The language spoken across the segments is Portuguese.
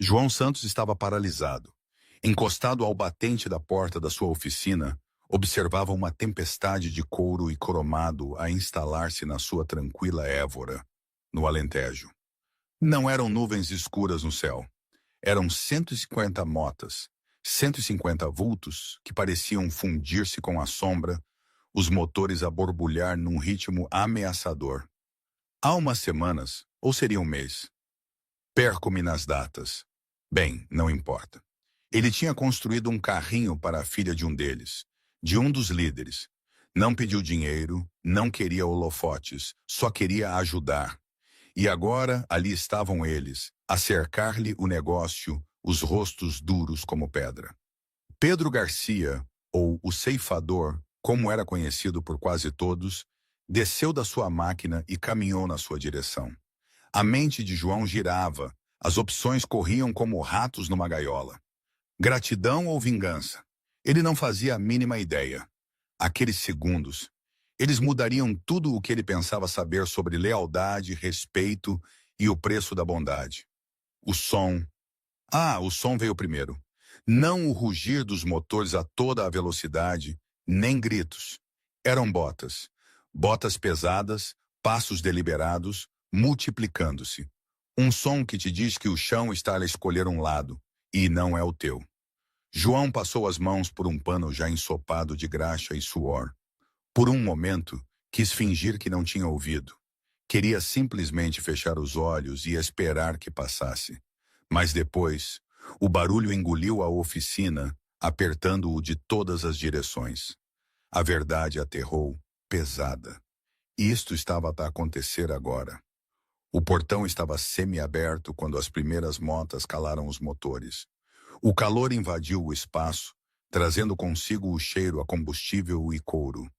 João Santos estava paralisado. Encostado ao batente da porta da sua oficina, observava uma tempestade de couro e cromado a instalar-se na sua tranquila Évora, no Alentejo. Não eram nuvens escuras no céu. Eram 150 motas, 150 vultos que pareciam fundir-se com a sombra, os motores a borbulhar num ritmo ameaçador. Há umas semanas, ou seria um mês. Perco-me nas datas. Bem, não importa. Ele tinha construído um carrinho para a filha de um deles, de um dos líderes. Não pediu dinheiro, não queria holofotes, só queria ajudar. E agora ali estavam eles, a cercar-lhe o negócio, os rostos duros como pedra. Pedro Garcia, ou o ceifador, como era conhecido por quase todos, desceu da sua máquina e caminhou na sua direção. A mente de João girava, as opções corriam como ratos numa gaiola. Gratidão ou vingança? Ele não fazia a mínima ideia. Aqueles segundos, eles mudariam tudo o que ele pensava saber sobre lealdade, respeito e o preço da bondade. O som. O som veio primeiro. Não o rugir dos motores a toda a velocidade, nem gritos. Eram botas. Botas pesadas, passos deliberados, multiplicando-se. Um som que te diz que o chão está a escolher um lado, e não é o teu. João passou as mãos por um pano já ensopado de graxa e suor. Por um momento, quis fingir que não tinha ouvido. Queria simplesmente fechar os olhos e esperar que passasse. Mas depois, o barulho engoliu a oficina, apertando-o de todas as direções. A verdade aterrou, pesada. Isto estava a acontecer agora. O portão estava semi-aberto quando as primeiras motas calaram os motores. O calor invadiu o espaço, trazendo consigo o cheiro a combustível e couro.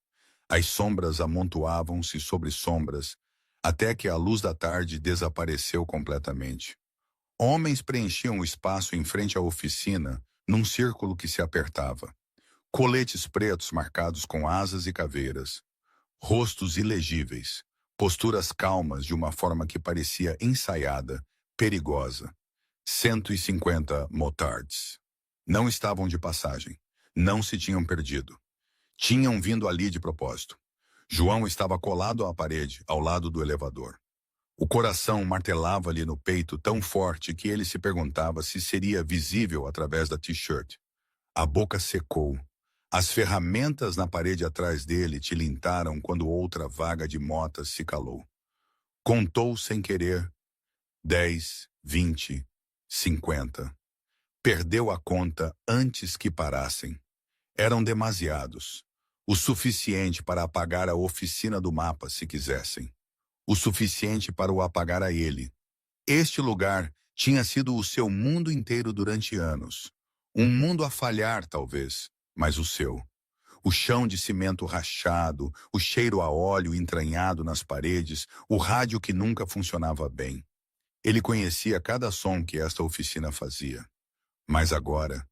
As sombras amontoavam-se sobre sombras, até que a luz da tarde desapareceu completamente. Homens preenchiam o espaço em frente à oficina, num círculo que se apertava. Coletes pretos marcados com asas e caveiras. Rostos ilegíveis, posturas calmas de uma forma que parecia ensaiada, perigosa. 150 motards. Não estavam de passagem. Não se tinham perdido. Tinham vindo ali de propósito. João estava colado à parede, ao lado do elevador. O coração martelava-lhe no peito tão forte que ele se perguntava se seria visível através da t-shirt. A boca secou. As ferramentas na parede atrás dele tilintaram quando outra vaga de motas se calou. Contou sem querer. 10, 20, 50. Perdeu a conta antes que parassem. Eram demasiados. O suficiente para apagar a oficina do mapa, se quisessem. O suficiente para o apagar a ele. Este lugar tinha sido o seu mundo inteiro durante anos. Um mundo a falhar, talvez, mas o seu. O chão de cimento rachado, o cheiro a óleo entranhado nas paredes, o rádio que nunca funcionava bem. Ele conhecia cada som que esta oficina fazia. Mas agora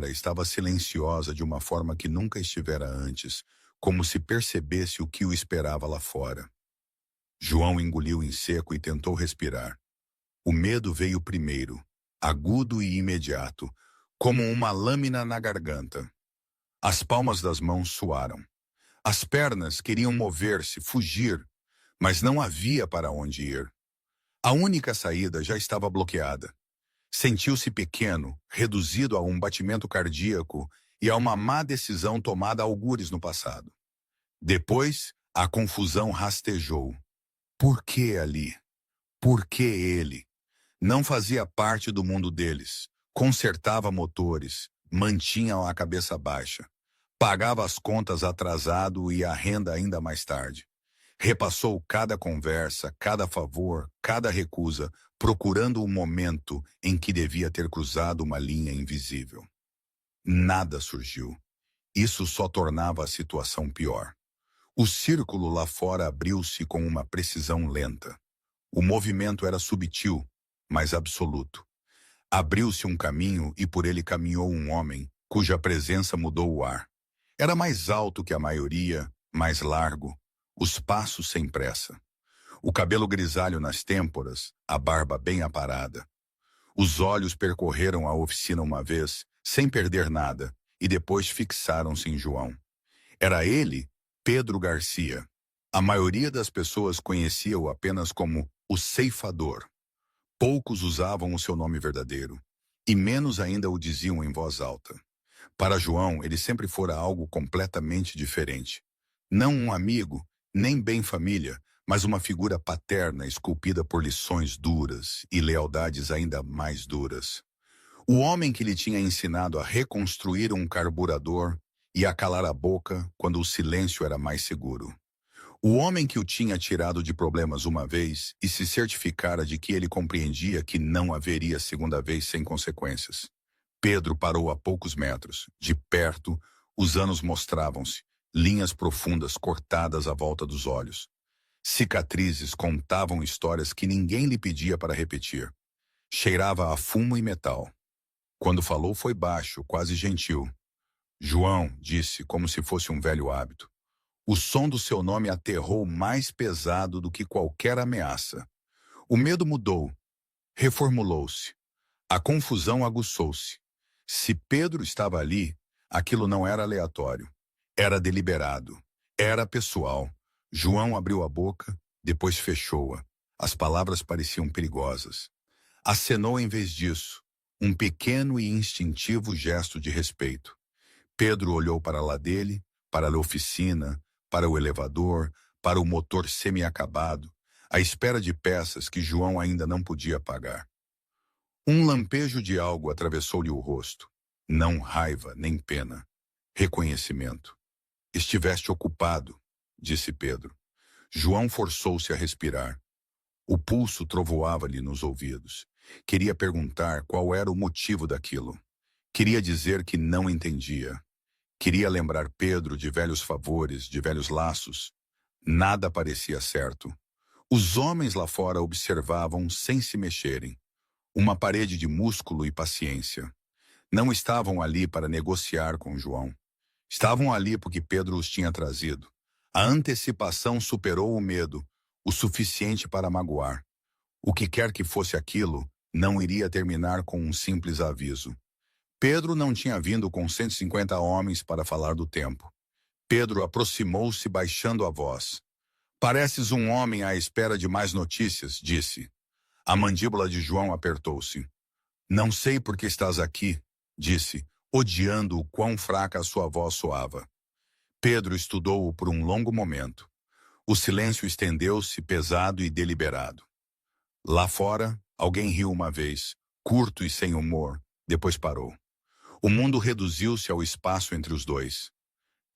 estava silenciosa de uma forma que nunca estivera antes, como se percebesse o que o esperava lá fora. João engoliu em seco e tentou respirar. O medo veio primeiro, agudo e imediato, como uma lâmina na garganta. As palmas das mãos suaram. As pernas queriam mover-se, fugir, mas não havia para onde ir. A única saída já estava bloqueada. Sentiu-se pequeno, reduzido a um batimento cardíaco e a uma má decisão tomada a algures no passado. Depois, a confusão rastejou. Por que ali? Por que ele? Não fazia parte do mundo deles. Consertava motores, mantinha a cabeça baixa. Pagava as contas atrasado e a renda ainda mais tarde. Repassou cada conversa, cada favor, cada recusa, procurando o momento em que devia ter cruzado uma linha invisível. Nada surgiu. Isso só tornava a situação pior. O círculo lá fora abriu-se com uma precisão lenta. O movimento era subtil, mas absoluto. Abriu-se um caminho e por ele caminhou um homem, cuja presença mudou o ar. Era mais alto que a maioria, mais largo, os passos sem pressa. O cabelo grisalho nas têmporas, a barba bem aparada. Os olhos percorreram a oficina uma vez, sem perder nada, e depois fixaram-se em João. Era ele, Pedro Garcia. A maioria das pessoas conhecia-o apenas como o ceifador. Poucos usavam o seu nome verdadeiro, e menos ainda o diziam em voz alta. Para João, ele sempre fora algo completamente diferente. Não um amigo, nem bem família, mas uma figura paterna esculpida por lições duras e lealdades ainda mais duras. O homem que lhe tinha ensinado a reconstruir um carburador e a calar a boca quando o silêncio era mais seguro. O homem que o tinha tirado de problemas uma vez e se certificara de que ele compreendia que não haveria segunda vez sem consequências. Pedro parou a poucos metros. De perto, os anos mostravam-se, linhas profundas cortadas à volta dos olhos. Cicatrizes contavam histórias que ninguém lhe pedia para repetir. Cheirava a fumo e metal. Quando falou foi baixo, quase gentil. João, disse, como se fosse um velho hábito. O som do seu nome aterrou mais pesado do que qualquer ameaça. O medo mudou, reformulou-se. A confusão aguçou-se. Se Pedro estava ali, aquilo não era aleatório. Era deliberado. Era pessoal. João abriu a boca, depois fechou-a. As palavras pareciam perigosas. Acenou em vez disso, um pequeno e instintivo gesto de respeito. Pedro olhou para lá dele, para a oficina, para o elevador, para o motor semi-acabado, à espera de peças que João ainda não podia pagar. Um lampejo de algo atravessou-lhe o rosto. Não raiva, nem pena. Reconhecimento. Estiveste ocupado, disse Pedro. João forçou-se a respirar. O pulso trovoava-lhe nos ouvidos. Queria perguntar qual era o motivo daquilo. Queria dizer que não entendia. Queria lembrar Pedro de velhos favores, de velhos laços. Nada parecia certo. Os homens lá fora observavam sem se mexerem. Uma parede de músculo e paciência. Não estavam ali para negociar com João. Estavam ali porque Pedro os tinha trazido. A antecipação superou o medo, o suficiente para magoar. O que quer que fosse aquilo, não iria terminar com um simples aviso. Pedro não tinha vindo com 150 homens para falar do tempo. Pedro aproximou-se baixando a voz. Pareces um homem à espera de mais notícias, disse. A mandíbula de João apertou-se. Não sei por que estás aqui, disse, odiando o quão fraca a sua voz soava. Pedro estudou-o por um longo momento. O silêncio estendeu-se pesado e deliberado. Lá fora, alguém riu uma vez, curto e sem humor, depois parou. O mundo reduziu-se ao espaço entre os dois.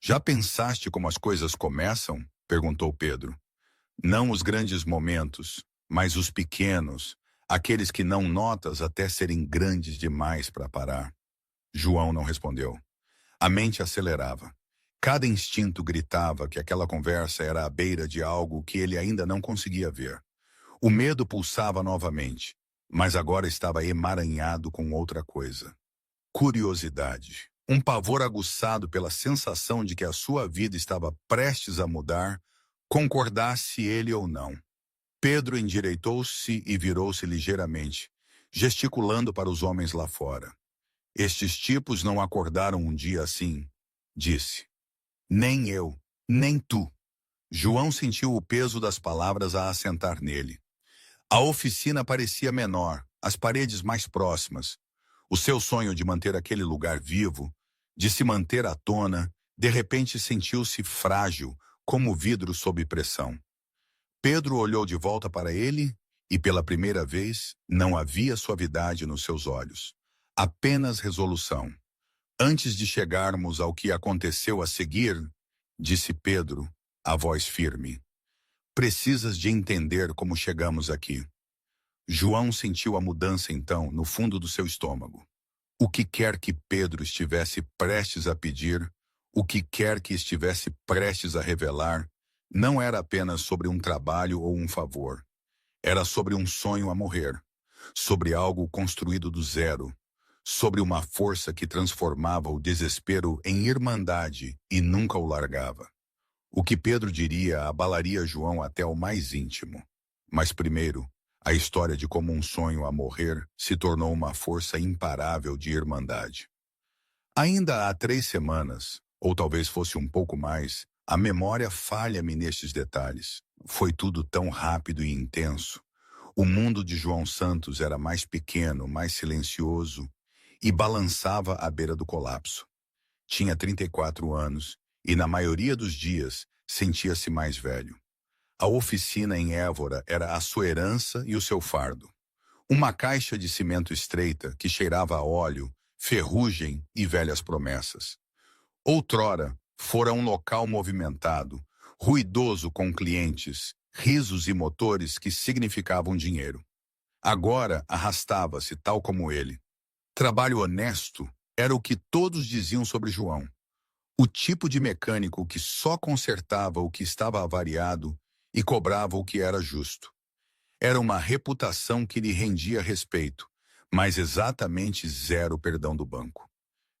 Já pensaste como as coisas começam? Perguntou Pedro. Não os grandes momentos, mas os pequenos, aqueles que não notas até serem grandes demais para parar. João não respondeu. A mente acelerava. Cada instinto gritava que aquela conversa era à beira de algo que ele ainda não conseguia ver. O medo pulsava novamente, mas agora estava emaranhado com outra coisa. Curiosidade. Um pavor aguçado pela sensação de que a sua vida estava prestes a mudar, concordasse ele ou não. Pedro endireitou-se e virou-se ligeiramente, gesticulando para os homens lá fora. Estes tipos não acordaram um dia assim, disse. Nem eu, nem tu. João sentiu o peso das palavras a assentar nele. A oficina parecia menor, as paredes mais próximas. O seu sonho de manter aquele lugar vivo, de se manter à tona, de repente sentiu-se frágil, como vidro sob pressão. Pedro olhou de volta para ele e, pela primeira vez, não havia suavidade nos seus olhos. Apenas resolução. Antes de chegarmos ao que aconteceu a seguir, disse Pedro, a voz firme. Precisas de entender como chegamos aqui. João sentiu a mudança então no fundo do seu estômago. O que quer que Pedro estivesse prestes a pedir, o que quer que estivesse prestes a revelar, não era apenas sobre um trabalho ou um favor. Era sobre um sonho a morrer, sobre algo construído do zero, sobre uma força que transformava o desespero em irmandade e nunca o largava. O que Pedro diria abalaria João até o mais íntimo. Mas primeiro, A história de como um sonho a morrer se tornou uma força imparável de irmandade. Ainda há 3 semanas, ou talvez fosse um pouco mais, a memória falha-me nestes detalhes. Foi tudo tão rápido e intenso. O mundo de João Santos era mais pequeno, mais silencioso e balançava à beira do colapso. Tinha 34 anos e, na maioria dos dias, sentia-se mais velho. A oficina em Évora era a sua herança e o seu fardo. Uma caixa de cimento estreita que cheirava a óleo, ferrugem e velhas promessas. Outrora, fora um local movimentado, ruidoso com clientes, risos e motores que significavam dinheiro. Agora arrastava-se tal como ele. Trabalho honesto era o que todos diziam sobre João. O tipo de mecânico que só consertava o que estava avariado e cobrava o que era justo. Era uma reputação que lhe rendia respeito, mas exatamente zero perdão do banco.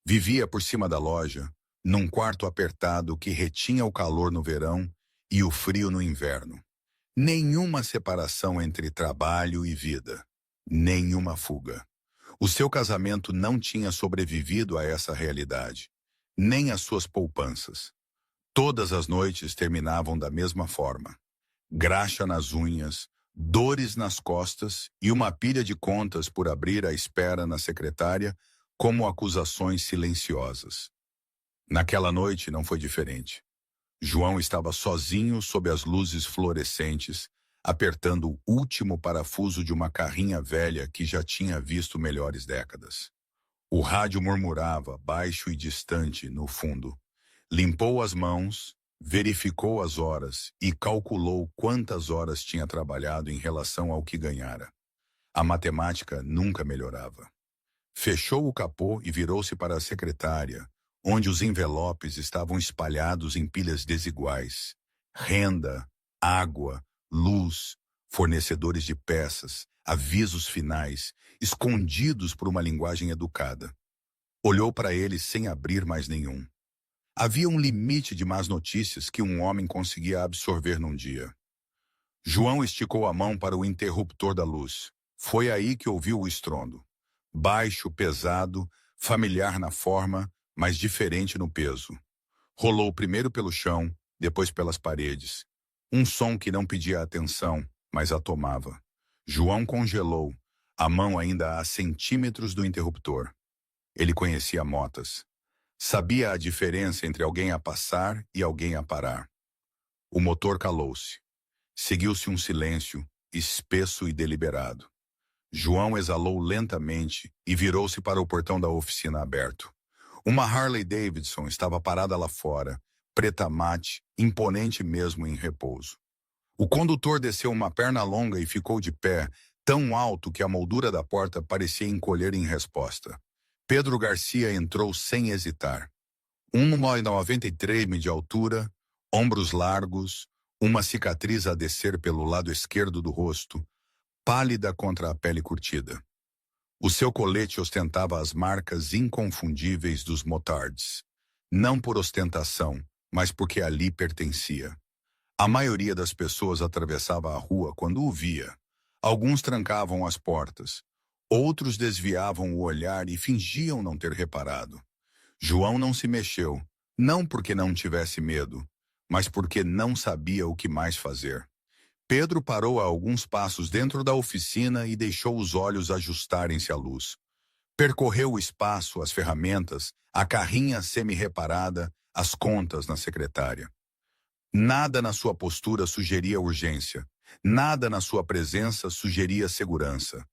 Vivia por cima da loja, num quarto apertado que retinha o calor no verão e o frio no inverno. Nenhuma separação entre trabalho e vida. Nenhuma fuga. O seu casamento não tinha sobrevivido a essa realidade, nem as suas poupanças. Todas as noites terminavam da mesma forma. Graxa nas unhas, dores nas costas e uma pilha de contas por abrir à espera na secretária, como acusações silenciosas. Naquela noite não foi diferente. João estava sozinho sob as luzes fluorescentes, apertando o último parafuso de uma carrinha velha que já tinha visto melhores décadas. O rádio murmurava, baixo e distante, no fundo. Limpou as mãos, verificou as horas e calculou quantas horas tinha trabalhado em relação ao que ganhara. A matemática nunca melhorava. Fechou o capô e virou-se para a secretária, onde os envelopes estavam espalhados em pilhas desiguais. Renda, água, luz, fornecedores de peças, avisos finais, escondidos por uma linguagem educada. Olhou para ele sem abrir mais nenhum. Havia um limite de más notícias que um homem conseguia absorver num dia. João esticou a mão para o interruptor da luz. Foi aí que ouviu o estrondo. Baixo, pesado, familiar na forma, mas diferente no peso. Rolou primeiro pelo chão, depois pelas paredes. Um som que não pedia atenção, mas a tomava. João congelou, a mão ainda a centímetros do interruptor. Ele conhecia motas. Sabia a diferença entre alguém a passar e alguém a parar. O motor calou-se. Seguiu-se um silêncio, espesso e deliberado. João exalou lentamente e virou-se para o portão da oficina aberto. Uma Harley Davidson estava parada lá fora, preta mate, imponente mesmo em repouso. O condutor desceu uma perna longa e ficou de pé, tão alto que a moldura da porta parecia encolher em resposta. Pedro Garcia entrou sem hesitar. 1,93 m de altura, ombros largos, uma cicatriz a descer pelo lado esquerdo do rosto, pálida contra a pele curtida. O seu colete ostentava as marcas inconfundíveis dos motards, não por ostentação, mas porque ali pertencia. A maioria das pessoas atravessava a rua quando o via. Alguns trancavam as portas, outros desviavam o olhar e fingiam não ter reparado. João não se mexeu, não porque não tivesse medo, mas porque não sabia o que mais fazer. Pedro parou a alguns passos dentro da oficina e deixou os olhos ajustarem-se à luz. Percorreu o espaço, as ferramentas, a carrinha semi-reparada, as contas na secretária. Nada na sua postura sugeria urgência. Nada na sua presença sugeria segurança.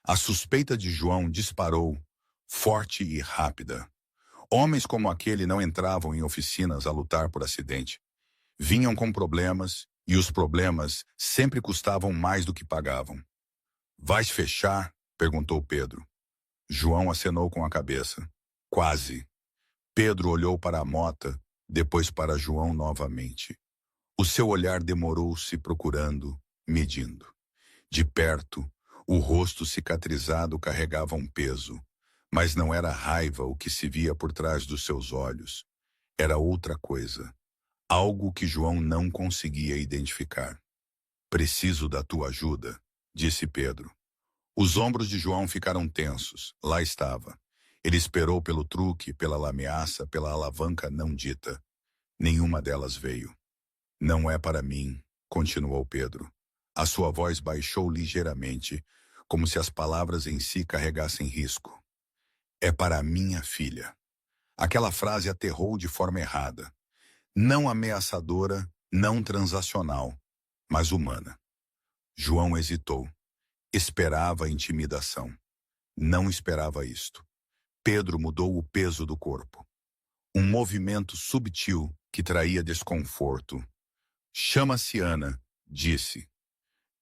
A suspeita de João disparou, forte e rápida. Homens como aquele não entravam em oficinas a lutar por acidente. Vinham com problemas, e os problemas sempre custavam mais do que pagavam. "Vais fechar?" perguntou Pedro. João acenou com a cabeça. "Quase." Pedro olhou para a mota, depois para João novamente. O seu olhar demorou-se procurando, medindo. De perto, o rosto cicatrizado carregava um peso, mas não era raiva o que se via por trás dos seus olhos. Era outra coisa, algo que João não conseguia identificar. "Preciso da tua ajuda." disse Pedro. Os ombros de João ficaram tensos. Lá estava. Ele esperou pelo truque, pela ameaça, pela alavanca não dita. Nenhuma delas veio. Não é para mim, continuou Pedro. A sua voz baixou ligeiramente, como se as palavras em si carregassem risco. É para a minha filha. Aquela frase aterrou de forma errada. Não ameaçadora, não transacional, mas humana. João hesitou. Esperava a intimidação. Não esperava isto. Pedro mudou o peso do corpo. Um movimento subtil que traía desconforto. Chama-se Ana, disse.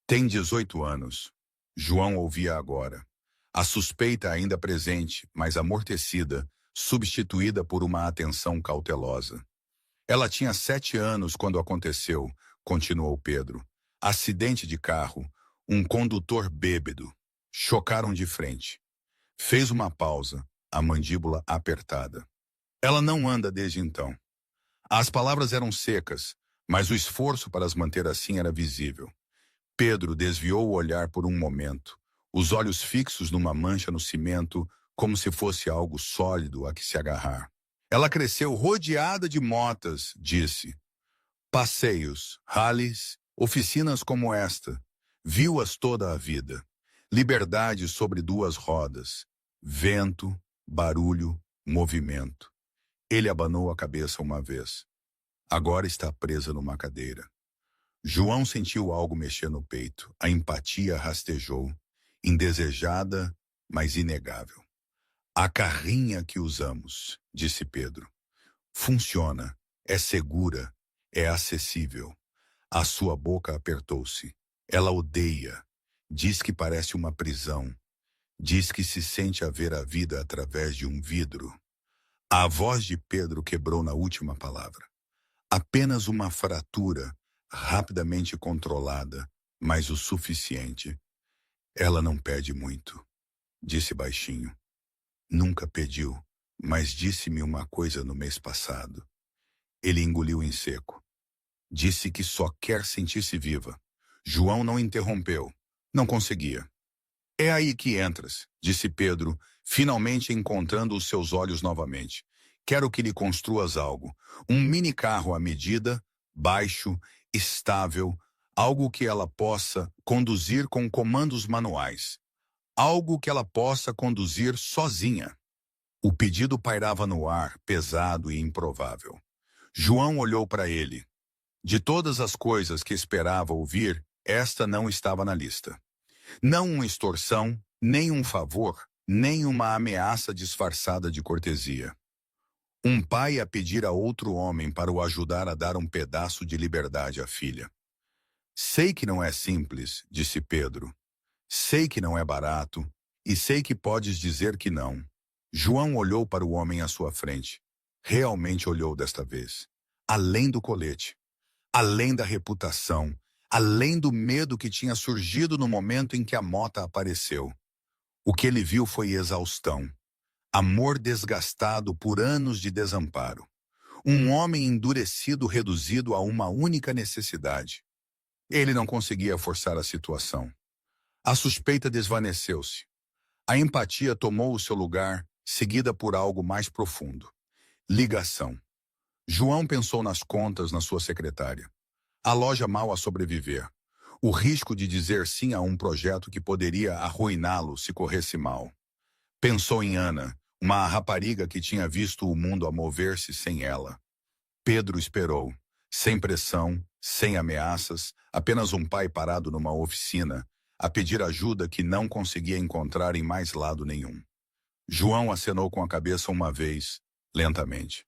Tem 18 anos. João ouvia agora. A suspeita ainda presente, mas amortecida, substituída por uma atenção cautelosa. Ela tinha 7 anos quando aconteceu, continuou Pedro. Acidente de carro, um condutor bêbado. Chocaram de frente. Fez uma pausa, a mandíbula apertada. Ela não anda desde então. As palavras eram secas, mas o esforço para as manter assim era visível. Pedro desviou o olhar por um momento, os olhos fixos numa mancha no cimento, como se fosse algo sólido a que se agarrar. Ela cresceu rodeada de motas, disse. Passeios, rallies, oficinas como esta. Viu-as toda a vida. Liberdade sobre 2 rodas. Vento, barulho, movimento. Ele abanou a cabeça uma vez. Agora está presa numa cadeira. João sentiu algo mexer no peito. A empatia rastejou. Indesejada, mas inegável. A carrinha que usamos, disse Pedro. Funciona, é segura, é acessível. A sua boca apertou-se. Ela odeia. Diz que parece uma prisão. Diz que se sente a ver a vida através de um vidro. A voz de Pedro quebrou na última palavra. Apenas uma fratura, rapidamente controlada, mas o suficiente. Ela não pede muito, disse baixinho. Nunca pediu, mas disse-me uma coisa no mês passado. Ele engoliu em seco. Disse que só quer sentir-se viva. João não interrompeu. Não conseguia. É aí que entras, disse Pedro, finalmente encontrando os seus olhos novamente. Quero que lhe construas algo. Um mini carro à medida, baixo, estável, algo que ela possa conduzir com comandos manuais. Algo que ela possa conduzir sozinha. O pedido pairava no ar, pesado e improvável. João olhou para ele. De todas as coisas que esperava ouvir, esta não estava na lista. Não uma extorsão, nem um favor, nem uma ameaça disfarçada de cortesia. Um pai a pedir a outro homem para o ajudar a dar um pedaço de liberdade à filha. Sei que não é simples, disse Pedro. Sei que não é barato, e sei que podes dizer que não. João olhou para o homem à sua frente. Realmente olhou desta vez. Além do colete. Além da reputação. Além do medo que tinha surgido no momento em que a mota apareceu. O que ele viu foi exaustão. Amor desgastado por anos de desamparo. Um homem endurecido, reduzido a uma única necessidade. Ele não conseguia forçar a situação. A suspeita desvaneceu-se. A empatia tomou o seu lugar, seguida por algo mais profundo. Ligação. João pensou nas contas na sua secretária. A loja mal a sobreviver. O risco de dizer sim a um projeto que poderia arruiná-lo se corresse mal. Pensou em Ana, uma rapariga que tinha visto o mundo a mover-se sem ela. Pedro esperou, sem pressão, sem ameaças, apenas um pai parado numa oficina, a pedir ajuda que não conseguia encontrar em mais lado nenhum. João acenou com a cabeça uma vez, lentamente.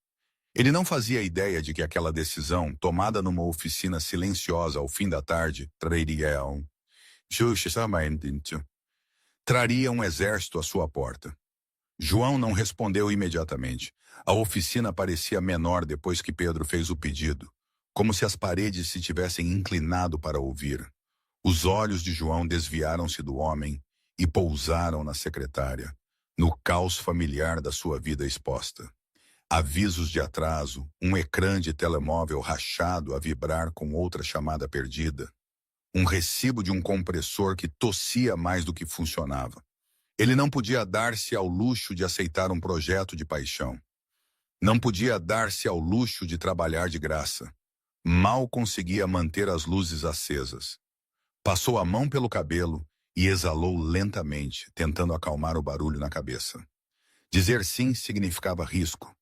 Ele não fazia ideia de que aquela decisão, tomada numa oficina silenciosa ao fim da tarde, traria um exército à sua porta. João não respondeu imediatamente. A oficina parecia menor depois que Pedro fez o pedido, como se as paredes se tivessem inclinado para ouvir. Os olhos de João desviaram-se do homem e pousaram na secretária, no caos familiar da sua vida exposta. Avisos de atraso, um ecrã de telemóvel rachado a vibrar com outra chamada perdida. um recibo de um compressor que tossia mais do que funcionava. Ele não podia dar-se ao luxo de aceitar um projeto de paixão. Não podia dar-se ao luxo de trabalhar de graça. Mal conseguia manter as luzes acesas. Passou a mão pelo cabelo e exalou lentamente, tentando acalmar o barulho na cabeça. Dizer sim significava risco.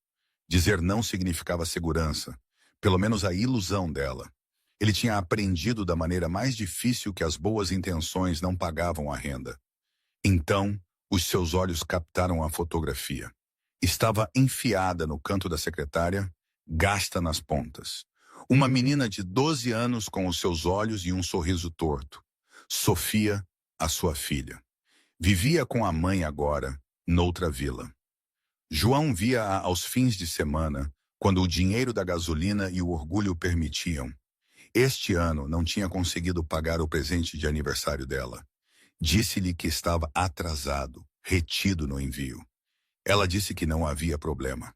Dizer não significava segurança. Pelo menos a ilusão dela. Ele tinha aprendido da maneira mais difícil que as boas intenções não pagavam a renda. Então, os seus olhos captaram a fotografia. Estava enfiada no canto da secretária, gasta nas pontas. Uma menina de 12 anos com os seus olhos e um sorriso torto. Sofia, a sua filha. Vivia com a mãe agora, noutra vila. João via-a aos fins de semana, quando o dinheiro da gasolina e o orgulho permitiam. Este ano não tinha conseguido pagar o presente de aniversário dela. Disse-lhe que estava atrasado, retido no envio. Ela disse que não havia problema.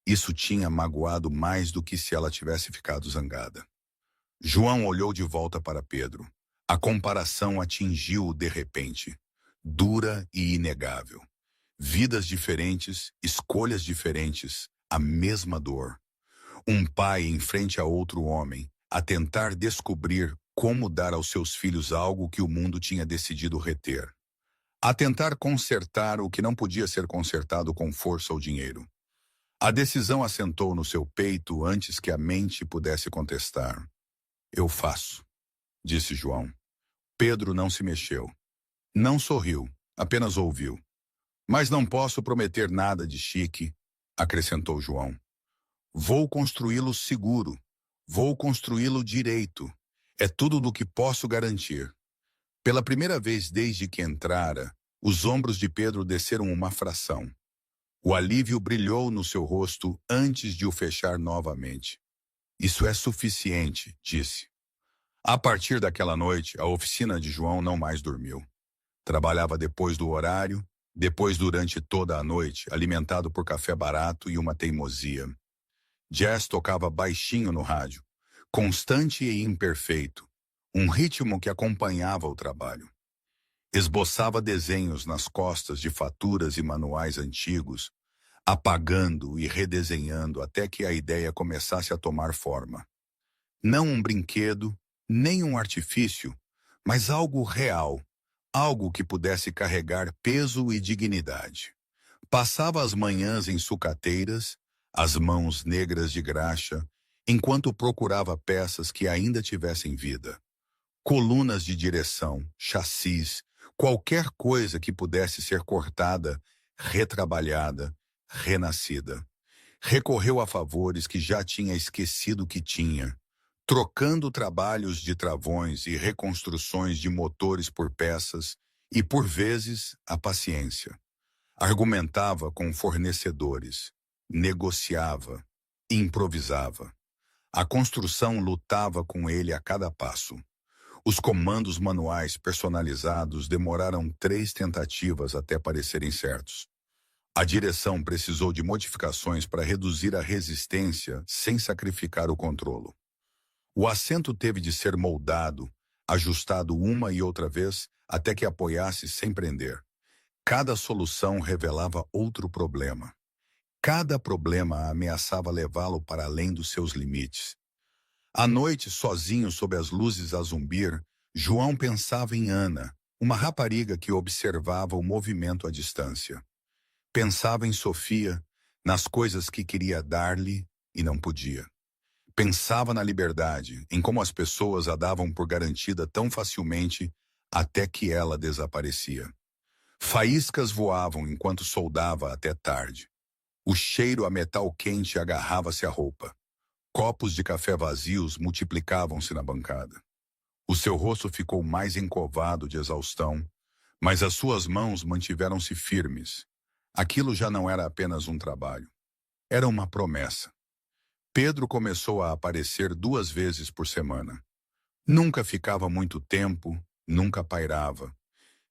Isso tinha magoado mais do que se ela tivesse ficado zangada. João olhou de volta para Pedro. A comparação atingiu-o de repente, dura e inegável. Vidas diferentes, escolhas diferentes, a mesma dor. Um pai em frente a outro homem, a tentar descobrir como dar aos seus filhos algo que o mundo tinha decidido reter. A tentar consertar o que não podia ser consertado com força ou dinheiro. A decisão assentou no seu peito antes que a mente pudesse contestar. Eu faço, disse João. Pedro não se mexeu. Não sorriu, apenas ouviu. Mas não posso prometer nada de chique, acrescentou João. Vou construí-lo seguro. Vou construí-lo direito. É tudo do que posso garantir. Pela primeira vez desde que entrara, os ombros de Pedro desceram uma fração. O alívio brilhou no seu rosto antes de o fechar novamente. Isso é suficiente, disse. A partir daquela noite, a oficina de João não mais dormiu. Trabalhava depois do horário, depois durante toda a noite, alimentado por café barato e uma teimosia. Jazz tocava baixinho no rádio, constante e imperfeito, um ritmo que acompanhava o trabalho. Esboçava desenhos nas costas de faturas e manuais antigos, apagando e redesenhando até que a ideia começasse a tomar forma. Não um brinquedo, nem um artifício, mas algo real, algo que pudesse carregar peso e dignidade. Passava as manhãs em sucateiras, as mãos negras de graxa, enquanto procurava peças que ainda tivessem vida. Colunas de direção, chassis, qualquer coisa que pudesse ser cortada, retrabalhada, renascida. Recorreu a favores que já tinha esquecido que tinha, trocando trabalhos de travões e reconstruções de motores por peças e, por vezes, a paciência. Argumentava com fornecedores, negociava, improvisava. A construção lutava com ele a cada passo. Os comandos manuais personalizados demoraram 3 tentativas até parecerem certos. A direção precisou de modificações para reduzir a resistência sem sacrificar o controlo. O assento teve de ser moldado, ajustado uma e outra vez até que apoiasse sem prender. Cada solução revelava outro problema. Cada problema ameaçava levá-lo para além dos seus limites. À noite, sozinho sob as luzes a zumbir, João pensava em Ana, uma rapariga que observava o movimento à distância. Pensava em Sofia, nas coisas que queria dar-lhe e não podia. Pensava na liberdade, em como as pessoas a davam por garantida tão facilmente até que ela desaparecia. Faíscas voavam enquanto soldava até tarde. O cheiro a metal quente agarrava-se à roupa. Copos de café vazios multiplicavam-se na bancada. O seu rosto ficou mais encovado de exaustão, mas as suas mãos mantiveram-se firmes. Aquilo já não era apenas um trabalho. Era uma promessa. Pedro começou a aparecer 2 vezes por semana. Nunca ficava muito tempo, nunca pairava.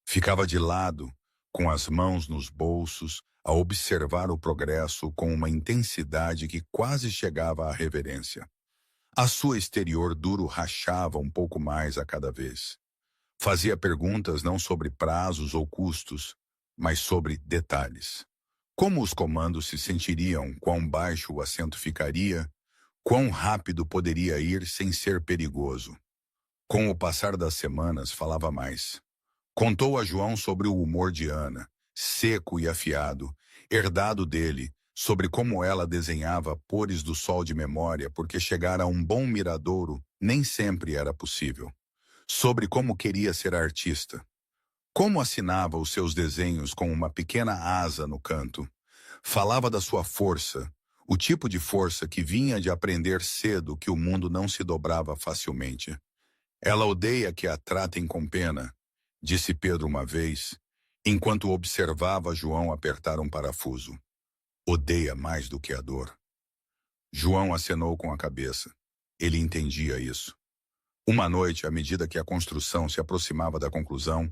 Ficava de lado, com as mãos nos bolsos, a observar o progresso com uma intensidade que quase chegava à reverência. A sua exterior duro rachava um pouco mais a cada vez. Fazia perguntas não sobre prazos ou custos, mas sobre detalhes. Como os comandos se sentiriam, quão baixo o assento ficaria, quão rápido poderia ir sem ser perigoso. Com o passar das semanas, falava mais. Contou a João sobre o humor de Ana, seco e afiado, herdado dele, sobre como ela desenhava pores do sol de memória porque chegar a um bom miradouro nem sempre era possível. Sobre como queria ser artista. Como assinava os seus desenhos com uma pequena asa no canto. Falava da sua força, o tipo de força que vinha de aprender cedo que o mundo não se dobrava facilmente. Ela odeia que a tratem com pena, disse Pedro uma vez, enquanto observava João apertar um parafuso. Odeia mais do que a dor. João acenou com a cabeça. Ele entendia isso. Uma noite, à medida que a construção se aproximava da conclusão,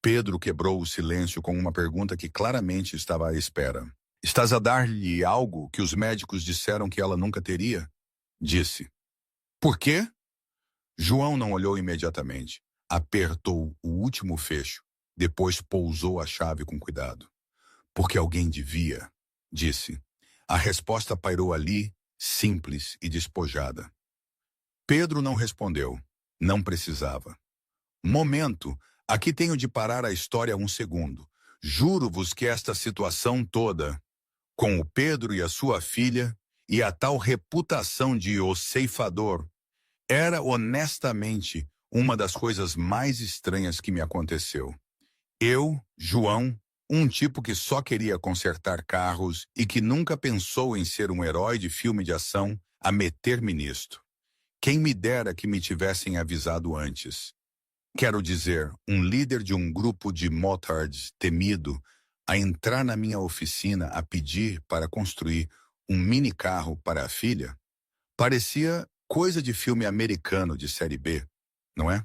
Pedro quebrou o silêncio com uma pergunta que claramente estava à espera. Estás a dar-lhe algo que os médicos disseram que ela nunca teria? Disse. Por quê? João não olhou imediatamente. Apertou o último fecho. Depois pousou a chave com cuidado. Porque alguém devia, disse. A resposta pairou ali, simples e despojada. Pedro não respondeu. Não precisava. Momento, aqui tenho de parar a história um segundo. Juro-vos que esta situação toda, com o Pedro e a sua filha, e a tal reputação de o ceifador, era honestamente uma das coisas mais estranhas que me aconteceu. Eu, João, um tipo que só queria consertar carros e que nunca pensou em ser um herói de filme de ação, a meter-me nisto. Quem me dera que me tivessem avisado antes. Quero dizer, um líder de um grupo de motards temido a entrar na minha oficina a pedir para construir um mini-carro para a filha, parecia coisa de filme americano de série B, não é?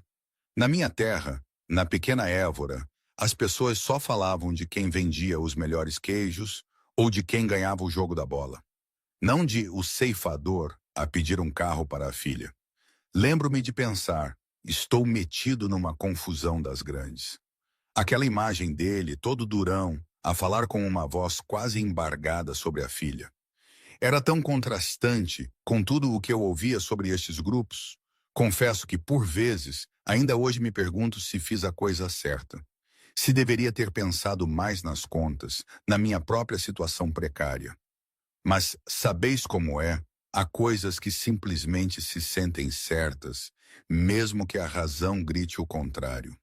Na minha terra, na pequena Évora, as pessoas só falavam de quem vendia os melhores queijos ou de quem ganhava o jogo da bola. Não de o ceifador a pedir um carro para a filha. Lembro-me de pensar, estou metido numa confusão das grandes. Aquela imagem dele, todo durão, a falar com uma voz quase embargada sobre a filha. Era tão contrastante com tudo o que eu ouvia sobre estes grupos. Confesso que, por vezes, ainda hoje me pergunto se fiz a coisa certa. Se deveria ter pensado mais nas contas, na minha própria situação precária. Mas sabeis como é, há coisas que simplesmente se sentem certas, mesmo que a razão grite o contrário.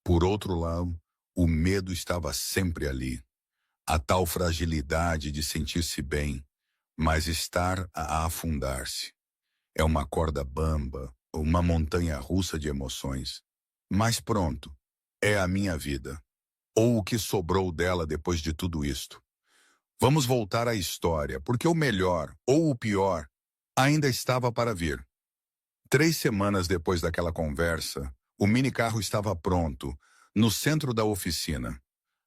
Por outro lado, o medo estava sempre ali. A tal fragilidade de sentir-se bem, mas estar a afundar-se. É uma corda bamba, uma montanha russa de emoções. Mas pronto, é a minha vida. Ou o que sobrou dela depois de tudo isto. Vamos voltar à história, porque o melhor, ou o pior, ainda estava para vir. 3 semanas depois daquela conversa, o minicarro estava pronto, no centro da oficina.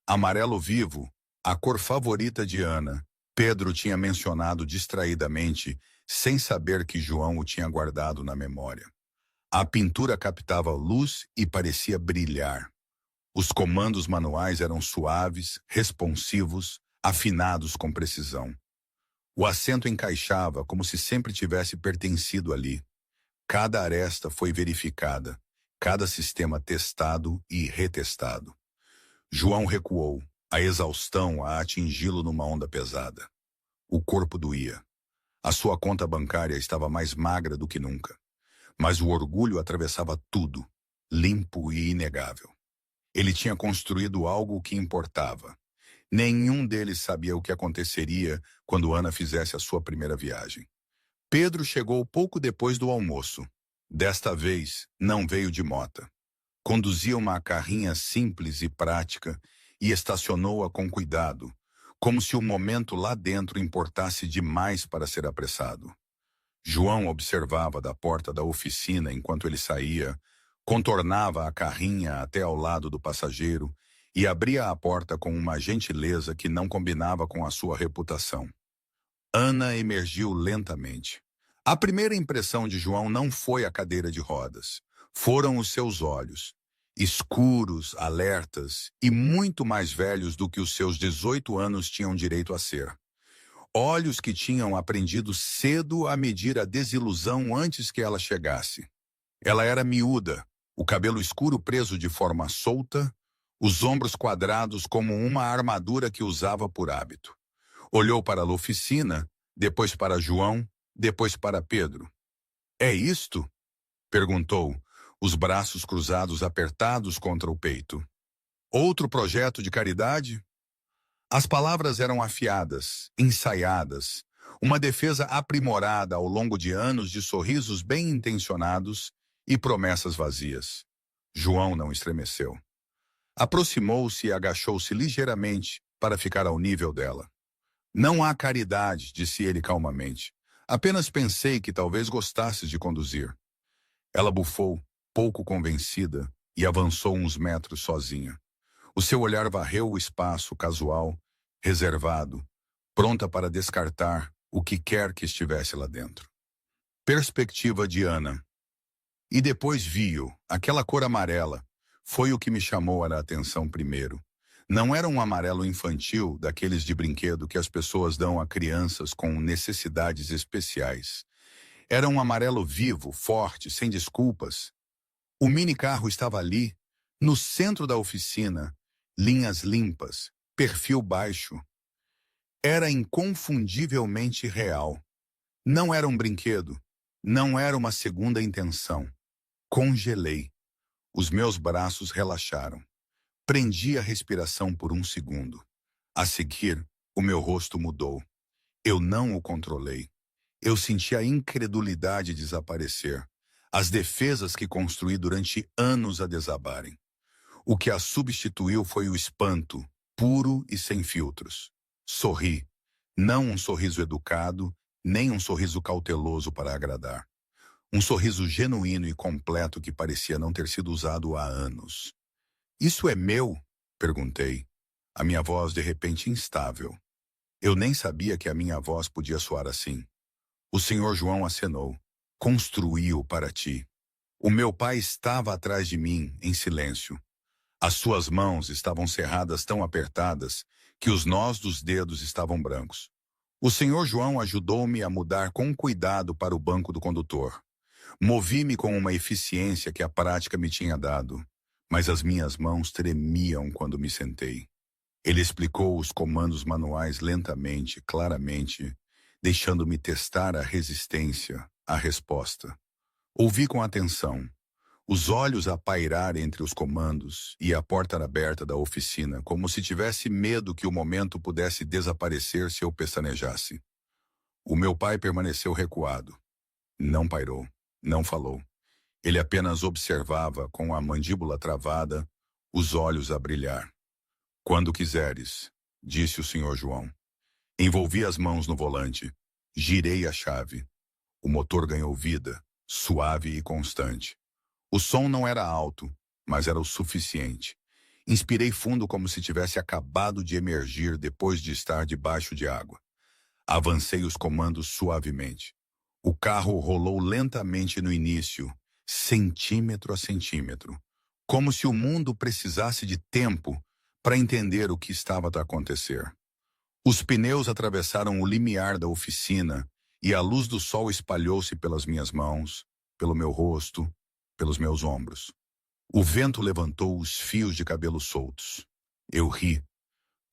Amarelo vivo, a cor favorita de Ana, Pedro tinha mencionado distraidamente, sem saber que João o tinha guardado na memória. A pintura captava luz e parecia brilhar. Os comandos manuais eram suaves, responsivos, afinados com precisão. O assento encaixava como se sempre tivesse pertencido ali. Cada aresta foi verificada, cada sistema testado e retestado. João recuou, a exaustão a atingi-lo numa onda pesada. O corpo doía. A sua conta bancária estava mais magra do que nunca. Mas o orgulho atravessava tudo, limpo e inegável. Ele tinha construído algo que importava. Nenhum deles sabia o que aconteceria quando Ana fizesse a sua primeira viagem. Pedro chegou pouco depois do almoço. Desta vez, não veio de mota. Conduzia uma carrinha simples e prática e estacionou-a com cuidado, como se o momento lá dentro importasse demais para ser apressado. João observava da porta da oficina enquanto ele saía, contornava a carrinha até ao lado do passageiro e abria a porta com uma gentileza que não combinava com a sua reputação. Ana emergiu lentamente. A primeira impressão de João não foi a cadeira de rodas. Foram os seus olhos, escuros, alertas e muito mais velhos do que os seus 18 anos tinham direito a ser. Olhos que tinham aprendido cedo a medir a desilusão antes que ela chegasse. Ela era miúda, o cabelo escuro preso de forma solta, os ombros quadrados como uma armadura que usava por hábito. Olhou para a oficina, depois para João, depois para Pedro. "É isto?" perguntou, os braços cruzados apertados contra o peito. "Outro projeto de caridade?" As palavras eram afiadas, ensaiadas, uma defesa aprimorada ao longo de anos de sorrisos bem-intencionados e promessas vazias. João não estremeceu. Aproximou-se e agachou-se ligeiramente para ficar ao nível dela. "Não há caridade", disse ele calmamente. "Apenas pensei que talvez gostasses de conduzir." Ela bufou, pouco convencida, e avançou uns metros sozinha. O seu olhar varreu o espaço casual, reservado, pronta para descartar o que quer que estivesse lá dentro. Perspectiva de Ana. E depois vi-o, aquela cor amarela. Foi o que me chamou a atenção primeiro. Não era um amarelo infantil, daqueles de brinquedo que as pessoas dão a crianças com necessidades especiais. Era um amarelo vivo, forte, sem desculpas. O mini-carro estava ali, no centro da oficina, linhas limpas, perfil baixo. Era inconfundivelmente real. Não era um brinquedo. Não era uma segunda intenção. Congelei. Os meus braços relaxaram. Prendi a respiração por um segundo. A seguir, o meu rosto mudou. Eu não o controlei. Eu senti a incredulidade desaparecer. As defesas que construí durante anos a desabarem. O que a substituiu foi o espanto, puro e sem filtros. Sorri. Não um sorriso educado, nem um sorriso cauteloso para agradar. Um sorriso genuíno e completo que parecia não ter sido usado há anos. "Isso é meu?" perguntei. A minha voz de repente instável. Eu nem sabia que a minha voz podia soar assim. O senhor João acenou. "Construiu para ti." O meu pai estava atrás de mim, em silêncio. As suas mãos estavam cerradas tão apertadas que os nós dos dedos estavam brancos. O senhor João ajudou-me a mudar com cuidado para o banco do condutor. Movi-me com uma eficiência que a prática me tinha dado, mas as minhas mãos tremiam quando me sentei. Ele explicou os comandos manuais lentamente, claramente, deixando-me testar a resistência, a resposta. Ouvi com atenção, os olhos a pairar entre os comandos e a porta aberta da oficina, como se tivesse medo que o momento pudesse desaparecer se eu pestanejasse. O meu pai permaneceu recuado. Não pairou, não falou. Ele apenas observava com a mandíbula travada, os olhos a brilhar. "Quando quiseres", disse o senhor João. Envolvi as mãos no volante. Girei a chave. O motor ganhou vida, suave e constante. O som não era alto, mas era o suficiente. Inspirei fundo como se tivesse acabado de emergir depois de estar debaixo de água. Avancei os comandos suavemente. O carro rolou lentamente no início, centímetro a centímetro, como se o mundo precisasse de tempo para entender o que estava a acontecer. Os pneus atravessaram o limiar da oficina e a luz do sol espalhou-se pelas minhas mãos, pelo meu rosto, pelos meus ombros. O vento levantou os fios de cabelo soltos. Eu ri.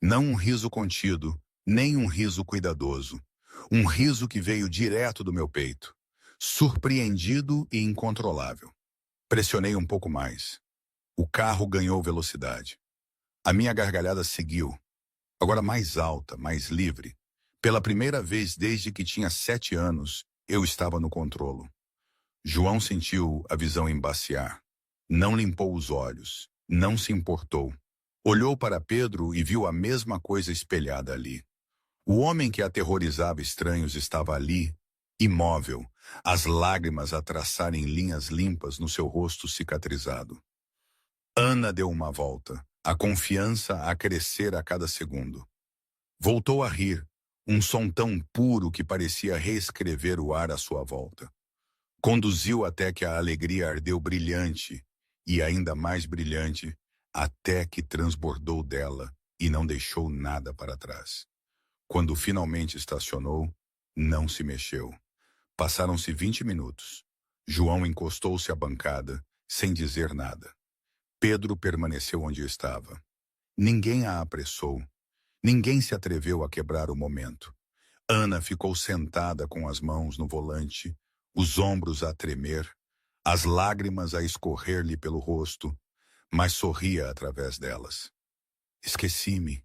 Não um riso contido, nem um riso cuidadoso. Um riso que veio direto do meu peito, surpreendido e incontrolável. Pressionei um pouco mais. O carro ganhou velocidade. A minha gargalhada seguiu, agora mais alta, mais livre. Pela primeira vez desde que tinha 7 anos, eu estava no controlo. João sentiu a visão embaciar. Não limpou os olhos, não se importou. Olhou para Pedro e viu a mesma coisa espelhada ali. O homem que aterrorizava estranhos estava ali, imóvel, as lágrimas a traçarem linhas limpas no seu rosto cicatrizado. Ana deu uma volta, a confiança a crescer a cada segundo. Voltou a rir, um som tão puro que parecia reescrever o ar à sua volta. Conduziu até que a alegria ardeu brilhante, e ainda mais brilhante, até que transbordou dela e não deixou nada para trás. Quando finalmente estacionou, não se mexeu. Passaram-se 20 minutos. João encostou-se à bancada, sem dizer nada. Pedro permaneceu onde estava. Ninguém a apressou. Ninguém se atreveu a quebrar o momento. Ana ficou sentada com as mãos no volante, os ombros a tremer, as lágrimas a escorrer-lhe pelo rosto, mas sorria através delas. Esqueci-me,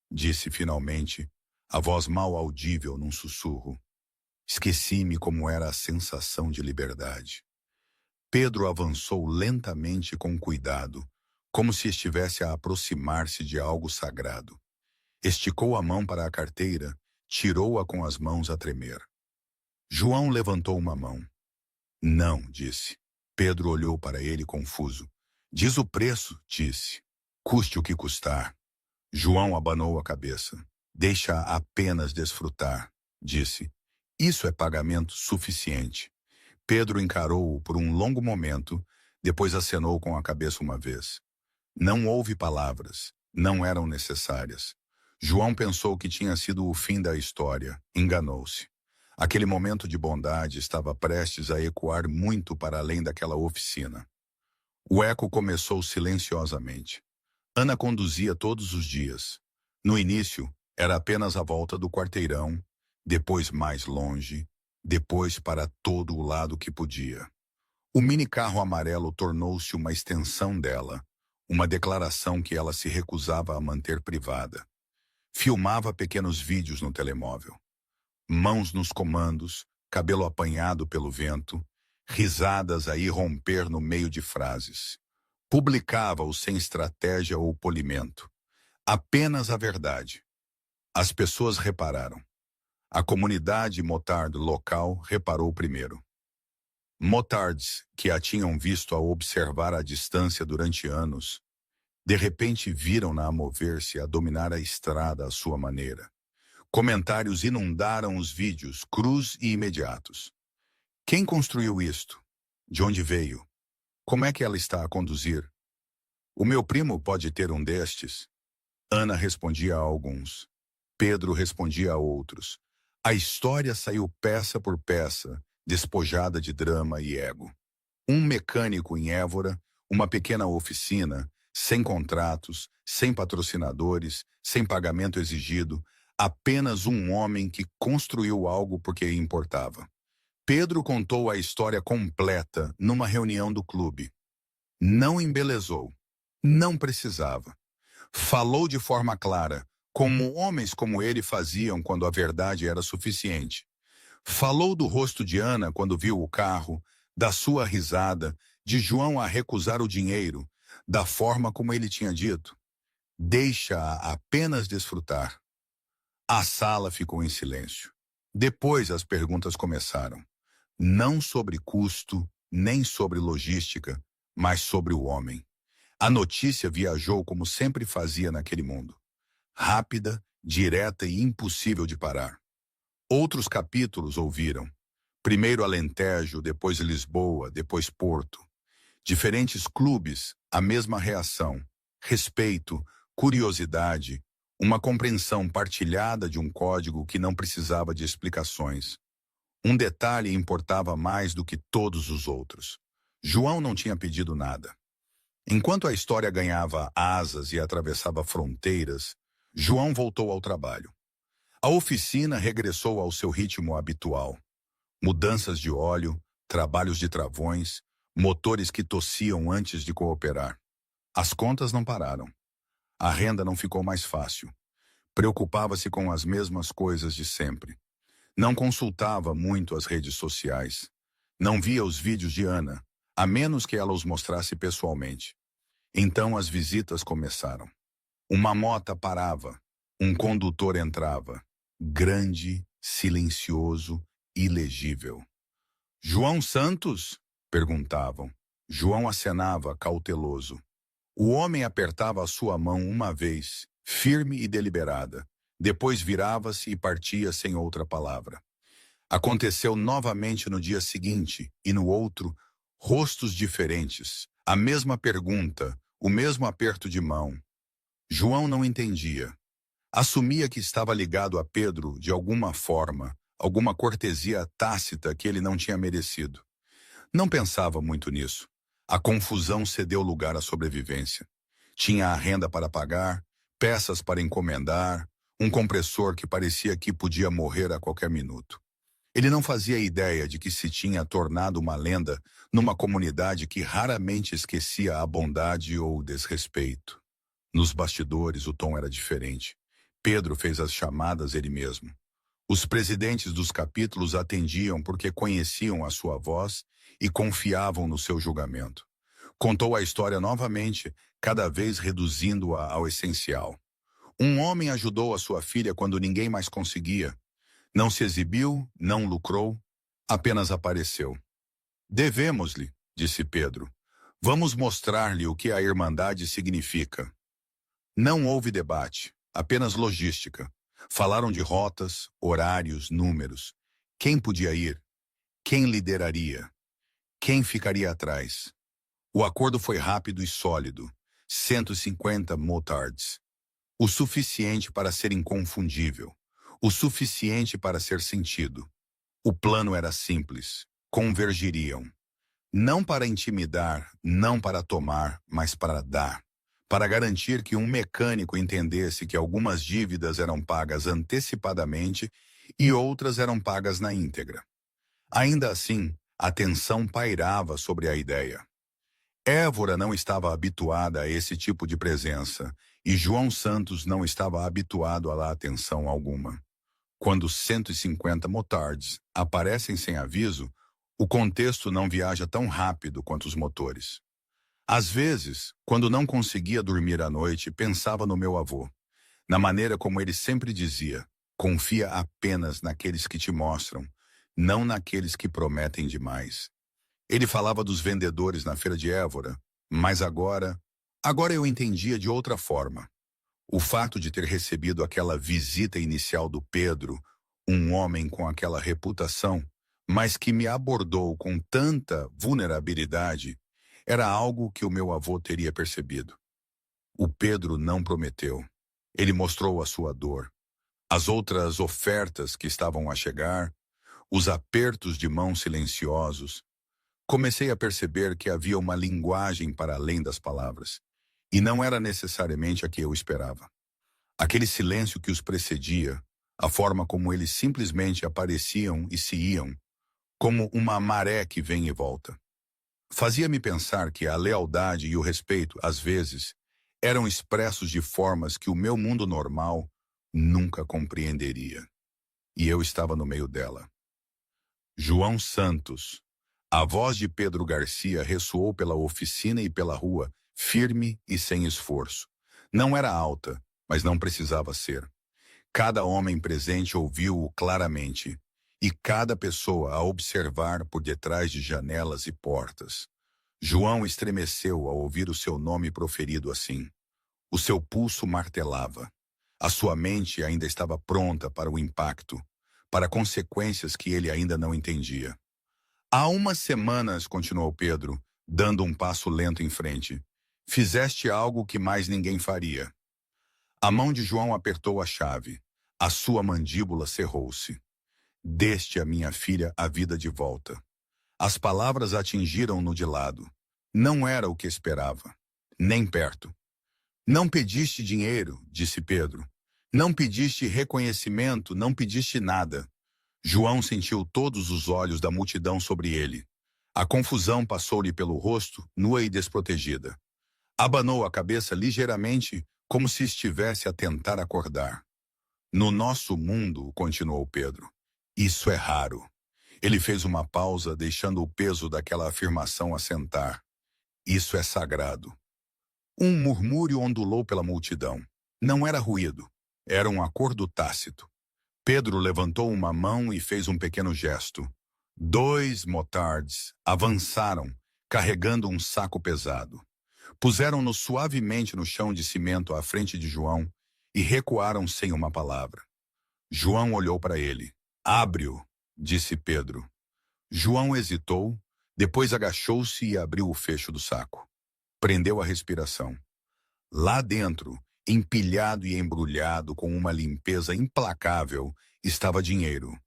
disse finalmente, a voz mal audível num sussurro. Esqueci-me como era a sensação de liberdade. Pedro avançou lentamente com cuidado, como se estivesse a aproximar-se de algo sagrado. Esticou a mão para a carteira, tirou-a com as mãos a tremer. João levantou uma mão. Não, disse. Pedro olhou para ele confuso. Diz o preço, disse. Custe o que custar. João abanou a cabeça. Deixa apenas desfrutar, disse. Isso é pagamento suficiente. Pedro encarou-o por um longo momento, depois acenou com a cabeça uma vez. Não houve palavras, não eram necessárias. João pensou que tinha sido o fim da história, enganou-se. Aquele momento de bondade estava prestes a ecoar muito para além daquela oficina. O eco começou silenciosamente. Ana conduzia todos os dias. No início, era apenas a volta do quarteirão, depois mais longe, depois para todo o lado que podia. O mini-carro amarelo tornou-se uma extensão dela, uma declaração que ela se recusava a manter privada. Filmava pequenos vídeos no telemóvel. Mãos nos comandos, cabelo apanhado pelo vento, risadas a irromper no meio de frases. Publicava-o sem estratégia ou polimento. Apenas a verdade. As pessoas repararam. A comunidade motard local reparou primeiro. Motards, que a tinham visto a observar à distância durante anos, de repente viram-na a mover-se, a dominar a estrada à sua maneira. Comentários inundaram os vídeos, crus e imediatos. Quem construiu isto? De onde veio? Como é que ela está a conduzir? O meu primo pode ter um destes? Ana respondia a alguns. Pedro respondia a outros. A história saiu peça por peça, despojada de drama e ego. Um mecânico em Évora, uma pequena oficina, sem contratos, sem patrocinadores, sem pagamento exigido, apenas um homem que construiu algo porque importava. Pedro contou a história completa numa reunião do clube. Não embelezou. Não precisava. Falou de forma clara, como homens como ele faziam quando a verdade era suficiente. Falou do rosto de Ana quando viu o carro, da sua risada, de João a recusar o dinheiro, da forma como ele tinha dito. Deixa-a apenas desfrutar. A sala ficou em silêncio. Depois as perguntas começaram. Não sobre custo, nem sobre logística, mas sobre o homem. A notícia viajou como sempre fazia naquele mundo. Rápida, direta e impossível de parar. Outros capítulos ouviram. Primeiro Alentejo, depois Lisboa, depois Porto. Diferentes clubes, a mesma reação. Respeito, curiosidade, uma compreensão partilhada de um código que não precisava de explicações. Um detalhe importava mais do que todos os outros. João não tinha pedido nada. Enquanto a história ganhava asas e atravessava fronteiras, João voltou ao trabalho. A oficina regressou ao seu ritmo habitual. Mudanças de óleo, trabalhos de travões, motores que tossiam antes de cooperar. As contas não pararam. A renda não ficou mais fácil. Preocupava-se com as mesmas coisas de sempre. Não consultava muito as redes sociais. Não via os vídeos de Ana, a menos que ela os mostrasse pessoalmente. Então as visitas começaram. Uma mota parava, um condutor entrava, grande, silencioso, ilegível. João Santos? Perguntavam. João acenava, cauteloso. O homem apertava a sua mão uma vez, firme e deliberada. Depois virava-se e partia sem outra palavra. Aconteceu novamente no dia seguinte e no outro, rostos diferentes, a mesma pergunta, o mesmo aperto de mão. João não entendia. Assumia que estava ligado a Pedro de alguma forma, alguma cortesia tácita que ele não tinha merecido. Não pensava muito nisso. A confusão cedeu lugar à sobrevivência. Tinha a renda para pagar, peças para encomendar, um compressor que parecia que podia morrer a qualquer minuto. Ele não fazia ideia de que se tinha tornado uma lenda numa comunidade que raramente esquecia a bondade ou o desrespeito. Nos bastidores, o tom era diferente. Pedro fez as chamadas ele mesmo. Os presidentes dos capítulos atendiam porque conheciam a sua voz e confiavam no seu julgamento. Contou a história novamente, cada vez reduzindo-a ao essencial. Um homem ajudou a sua filha quando ninguém mais conseguia. Não se exibiu, não lucrou, apenas apareceu. Devemos-lhe, disse Pedro. Vamos mostrar-lhe o que a Irmandade significa. Não houve debate, apenas logística. Falaram de rotas, horários, números. Quem podia ir? Quem lideraria? Quem ficaria atrás? O acordo foi rápido e sólido. 150 motards. O suficiente para ser inconfundível. O suficiente para ser sentido. O plano era simples. Convergiriam. Não para intimidar, não para tomar, mas para dar. Para garantir que um mecânico entendesse que algumas dívidas eram pagas antecipadamente e outras eram pagas na íntegra. Ainda assim, a tensão pairava sobre a ideia. Évora não estava habituada a esse tipo de presença e João Santos não estava habituado a lá atenção alguma. Quando 150 motards aparecem sem aviso, o contexto não viaja tão rápido quanto os motores. Às vezes, quando não conseguia dormir à noite, pensava no meu avô, na maneira como ele sempre dizia: confia apenas naqueles que te mostram, não naqueles que prometem demais. Ele falava dos vendedores na feira de Évora, mas agora eu entendia de outra forma. O fato de ter recebido aquela visita inicial do Pedro, um homem com aquela reputação, mas que me abordou com tanta vulnerabilidade, era algo que o meu avô teria percebido. O Pedro não prometeu. Ele mostrou a sua dor. As outras ofertas que estavam a chegar, os apertos de mão silenciosos. Comecei a perceber que havia uma linguagem para além das palavras, e não era necessariamente a que eu esperava. Aquele silêncio que os precedia, a forma como eles simplesmente apareciam e se iam, como uma maré que vem e volta. Fazia-me pensar que a lealdade e o respeito, às vezes, eram expressos de formas que o meu mundo normal nunca compreenderia. E eu estava no meio dela. João Santos. A voz de Pedro Garcia ressoou pela oficina e pela rua, firme e sem esforço. Não era alta, mas não precisava ser. Cada homem presente ouviu-o claramente, e cada pessoa a observar por detrás de janelas e portas. João estremeceu ao ouvir o seu nome proferido assim. O seu pulso martelava. A sua mente ainda estava pronta para o impacto, para consequências que ele ainda não entendia. Há umas semanas, continuou Pedro, dando um passo lento em frente, fizeste algo que mais ninguém faria. A mão de João apertou a chave. A sua mandíbula cerrou-se. Deste a minha filha a vida de volta. As palavras atingiram-no de lado. Não era o que esperava. Nem perto. Não pediste dinheiro, disse Pedro. Não pediste reconhecimento, não pediste nada. João sentiu todos os olhos da multidão sobre ele. A confusão passou-lhe pelo rosto, nua e desprotegida. Abanou a cabeça ligeiramente, como se estivesse a tentar acordar. No nosso mundo, continuou Pedro, isso é raro. Ele fez uma pausa, deixando o peso daquela afirmação assentar. Isso é sagrado. Um murmúrio ondulou pela multidão. Não era ruído, era um acordo tácito. Pedro levantou uma mão e fez um pequeno gesto. 2 motards avançaram, carregando um saco pesado. Puseram-no suavemente no chão de cimento à frente de João e recuaram sem uma palavra. João olhou para ele. Abre-o, disse Pedro. João hesitou, depois agachou-se e abriu o fecho do saco. Prendeu a respiração. Lá dentro, empilhado e embrulhado com uma limpeza implacável, estava dinheiro.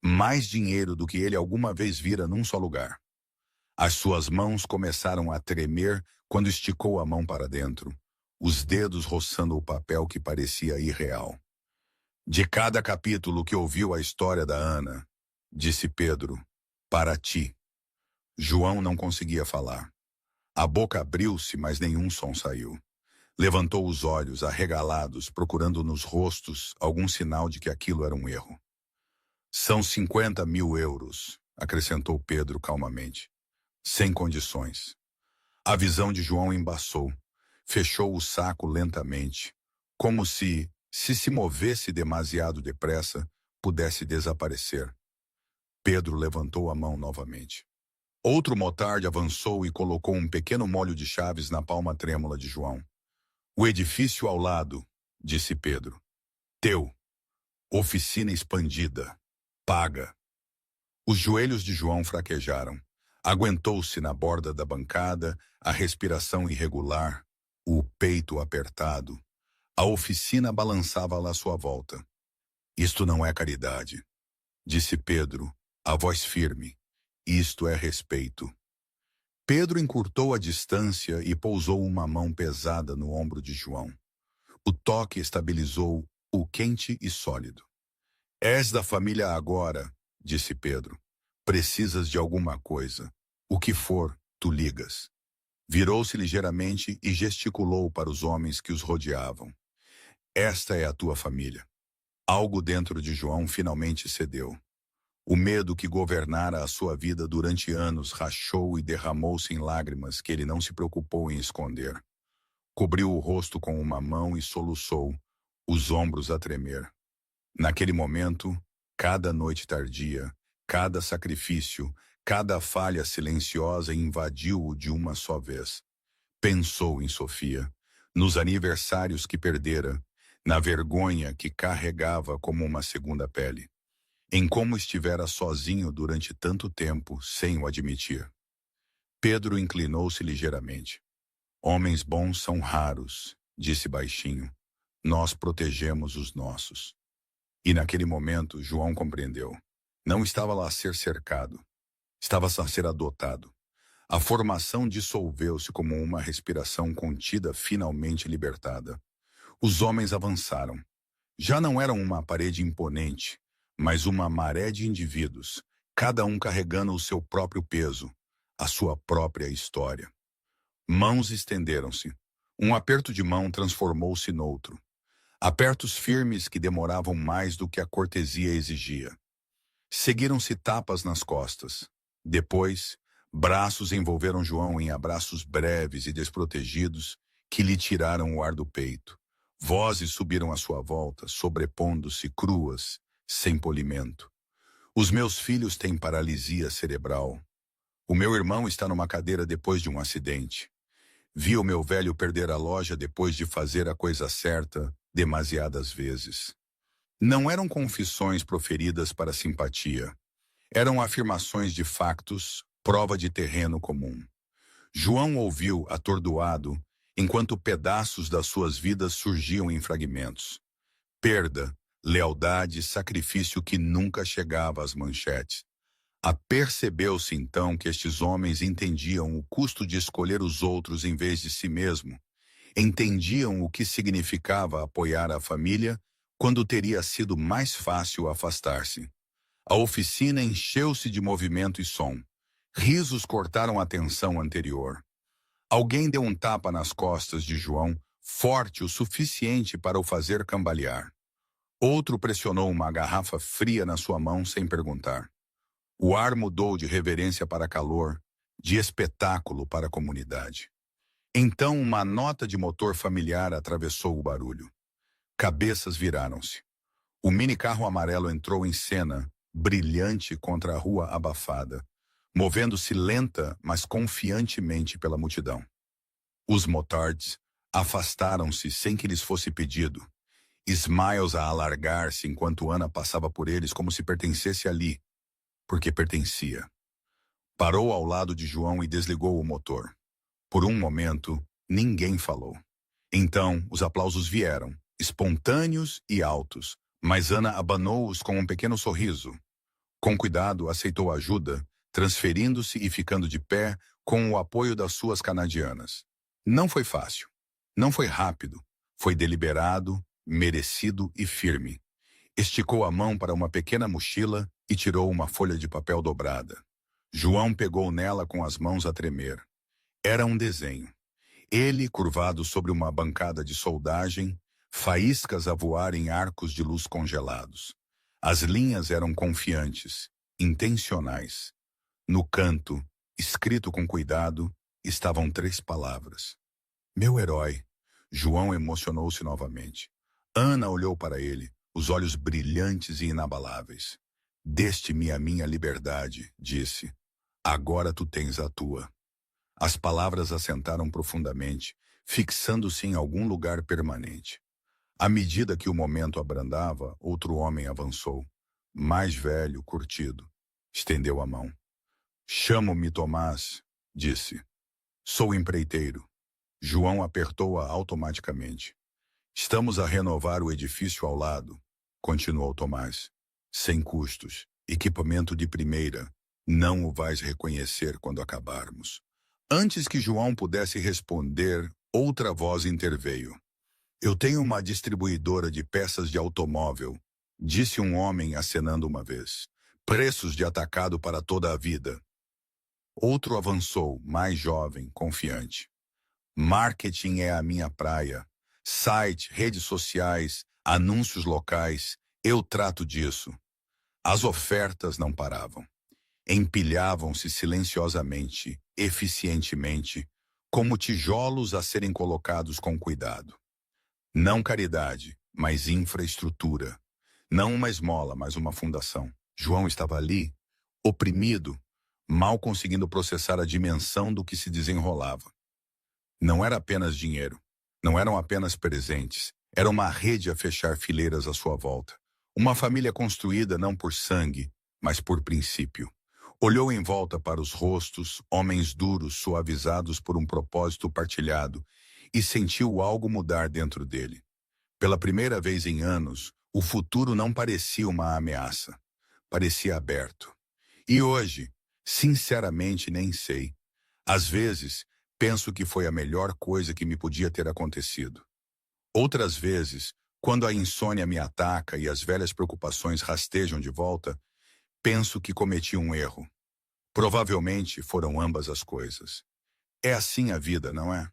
Mais dinheiro do que ele alguma vez vira num só lugar. As suas mãos começaram a tremer quando esticou a mão para dentro, os dedos roçando o papel que parecia irreal. De cada capítulo que ouviu a história da Ana, disse Pedro, para ti. João não conseguia falar. A boca abriu-se, mas nenhum som saiu. Levantou os olhos, arregalados, procurando nos rostos algum sinal de que aquilo era um erro. São 50.000 euros, acrescentou Pedro calmamente. Sem condições. A visão de João embaçou. Fechou o saco lentamente, como se movesse demasiado depressa, pudesse desaparecer. Pedro levantou a mão novamente. Outro motard avançou e colocou um pequeno molho de chaves na palma trêmula de João. O edifício ao lado, disse Pedro. Teu. Oficina expandida. Paga. Os joelhos de João fraquejaram. Aguentou-se na borda da bancada, a respiração irregular, o peito apertado. A oficina balançava à sua volta. Isto não é caridade, disse Pedro, a voz firme. Isto é respeito. Pedro encurtou a distância e pousou uma mão pesada no ombro de João. O toque estabilizou o quente e sólido. És da família agora, disse Pedro. Precisas de alguma coisa. O que for, tu ligas. Virou-se ligeiramente e gesticulou para os homens que os rodeavam. Esta é a tua família. Algo dentro de João finalmente cedeu. O medo que governara a sua vida durante anos rachou e derramou-se em lágrimas que ele não se preocupou em esconder. Cobriu o rosto com uma mão e soluçou, os ombros a tremer. Naquele momento, cada noite tardia, cada sacrifício, cada falha silenciosa invadiu-o de uma só vez. Pensou em Sofia, nos aniversários que perdera, na vergonha que carregava como uma segunda pele, em como estivera sozinho durante tanto tempo sem o admitir. Pedro inclinou-se ligeiramente. Homens bons são raros, disse baixinho. Nós protegemos os nossos. E naquele momento, João compreendeu. Não estava lá a ser cercado. Estava a ser adotado. A formação dissolveu-se como uma respiração contida finalmente libertada. Os homens avançaram. Já não eram uma parede imponente, mas uma maré de indivíduos, cada um carregando o seu próprio peso, a sua própria história. Mãos estenderam-se. Um aperto de mão transformou-se noutro. Apertos firmes que demoravam mais do que a cortesia exigia. Seguiram-se tapas nas costas. Depois, braços envolveram João em abraços breves e desprotegidos que lhe tiraram o ar do peito. Vozes subiram à sua volta, sobrepondo-se cruas, sem polimento. Os meus filhos têm paralisia cerebral. O meu irmão está numa cadeira depois de um acidente. Vi o meu velho perder a loja depois de fazer a coisa certa demasiadas vezes. Não eram confissões proferidas para simpatia. Eram afirmações de factos, prova de terreno comum. João ouviu, atordoado, enquanto pedaços das suas vidas surgiam em fragmentos. Perda, lealdade, sacrifício que nunca chegava às manchetes. Apercebeu-se então que estes homens entendiam o custo de escolher os outros em vez de si mesmo. Entendiam o que significava apoiar a família quando teria sido mais fácil afastar-se. A oficina encheu-se de movimento e som. Risos cortaram a tensão anterior. Alguém deu um tapa nas costas de João, forte o suficiente para o fazer cambalear. Outro pressionou uma garrafa fria na sua mão sem perguntar. O ar mudou de reverência para calor, de espetáculo para comunidade. Então uma nota de motor familiar atravessou o barulho. Cabeças viraram-se. O minicarro amarelo entrou em cena, brilhante contra a rua abafada, movendo-se lenta, mas confiantemente pela multidão. Os motards afastaram-se sem que lhes fosse pedido, Smiles a alargar-se enquanto Ana passava por eles como se pertencesse ali, porque pertencia. Parou ao lado de João e desligou o motor. Por um momento, ninguém falou. Então, os aplausos vieram, espontâneos e altos, mas Ana abanou-os com um pequeno sorriso. Com cuidado, aceitou a ajuda, transferindo-se e ficando de pé com o apoio das suas canadianas. Não foi fácil. Não foi rápido. Foi deliberado, merecido e firme. Esticou a mão para uma pequena mochila e tirou uma folha de papel dobrada. João pegou nela com as mãos a tremer. Era um desenho. Ele, curvado sobre uma bancada de soldagem, faíscas a voar em arcos de luz congelados. As linhas eram confiantes, intencionais. No canto, escrito com cuidado, estavam 3 palavras. Meu herói. João emocionou-se novamente. Ana olhou para ele, os olhos brilhantes e inabaláveis. Deste-me a minha liberdade, disse. Agora tu tens a tua. As palavras assentaram profundamente, fixando-se em algum lugar permanente. À medida que o momento abrandava, outro homem avançou. Mais velho, curtido. Estendeu a mão. Chamo-me Tomás, disse. Sou empreiteiro. João apertou-a automaticamente. Estamos a renovar o edifício ao lado, continuou Tomás. Sem custos, equipamento de primeira. Não o vais reconhecer quando acabarmos. Antes que João pudesse responder, outra voz interveio. Eu tenho uma distribuidora de peças de automóvel, disse um homem acenando uma vez. Preços de atacado para toda a vida. Outro avançou, mais jovem, confiante. Marketing é a minha praia. Site, redes sociais, anúncios locais, eu trato disso. As ofertas não paravam. Empilhavam-se silenciosamente, eficientemente, como tijolos a serem colocados com cuidado. Não caridade, mas infraestrutura. Não uma esmola, mas uma fundação. João estava ali, oprimido, mal conseguindo processar a dimensão do que se desenrolava. Não era apenas dinheiro, não eram apenas presentes, era uma rede a fechar fileiras à sua volta. Uma família construída não por sangue, mas por princípio. Olhou em volta para os rostos, homens duros suavizados por um propósito partilhado, e sentiu algo mudar dentro dele. Pela primeira vez em anos, o futuro não parecia uma ameaça. Parecia aberto. E hoje, sinceramente, nem sei. Às vezes, penso que foi a melhor coisa que me podia ter acontecido. Outras vezes, quando a insônia me ataca e as velhas preocupações rastejam de volta, penso que cometi um erro. Provavelmente foram ambas as coisas. É assim a vida, não é?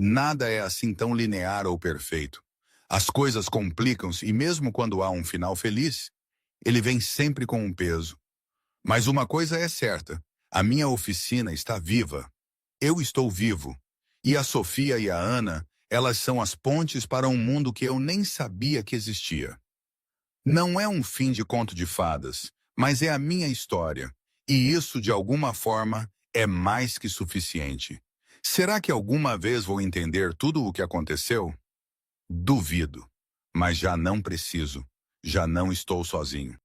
Nada é assim tão linear ou perfeito. As coisas complicam-se e mesmo quando há um final feliz, ele vem sempre com um peso. Mas uma coisa é certa, a minha oficina está viva. Eu estou vivo. E a Sofia e a Ana, elas são as pontes para um mundo que eu nem sabia que existia. Não é um fim de conto de fadas, mas é a minha história. E isso, de alguma forma, é mais que suficiente. Será que alguma vez vou entender tudo o que aconteceu? Duvido. Mas já não preciso. Já não estou sozinho.